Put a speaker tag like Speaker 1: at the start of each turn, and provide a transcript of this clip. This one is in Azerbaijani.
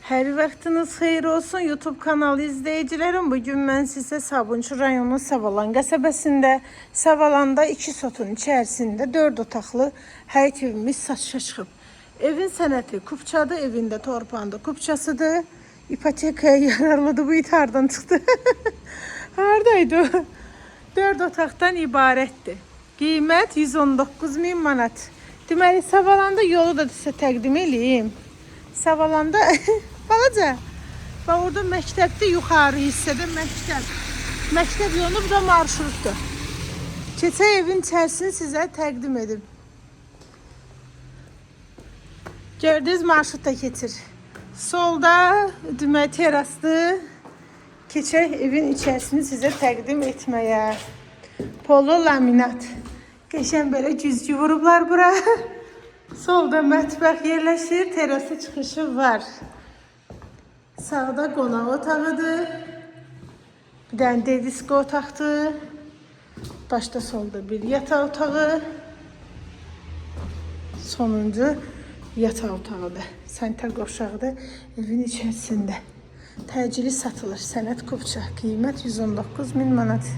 Speaker 1: Hər vaxtınız xeyir olsun YouTube kanalı izləyicilərim. Bugün mən sizə Sabunçu rayonu Savalan qəsəbəsində, Savalanda 2 sotun içərisində 4 otaqlı həyət evimiz satışa çıxıb. Evin sənəti Kupçadır, evində torpağında Kupçasıdır. İpotekaya yararlıdır, bu it hardan çıxdı? Haradaydı o? 4 otaqdan ibarətdir. Qiymət 119.000 manat. Deməli, Savalanda yolu da sizə təqdim edeyim. Savalanda balaca. Bax orada məktəbdə yuxarı hissədə məktəb. Məktəb yolu bu da marşrutdur. Keçə evin içərisini sizə təqdim edim. Gördüyünüz marşrutda keçir. Solda demək terasdır. Keçək evin içərisini sizə təqdim etməyə. Polo laminat. Qəşəng belə güzgü vurublar bura. Solda mətbəx yerləşir, terası çıxışı var. Sağda qonaq otağıdır. Bir dənə dedisko otaqdır. Başda solda bir yataq otağı. Sonuncu yataq otağıdır. Sanitar qovşağıdır evin içərisində. Təcili satılır. Sənət Kupça. Qiymət 119.000 manat.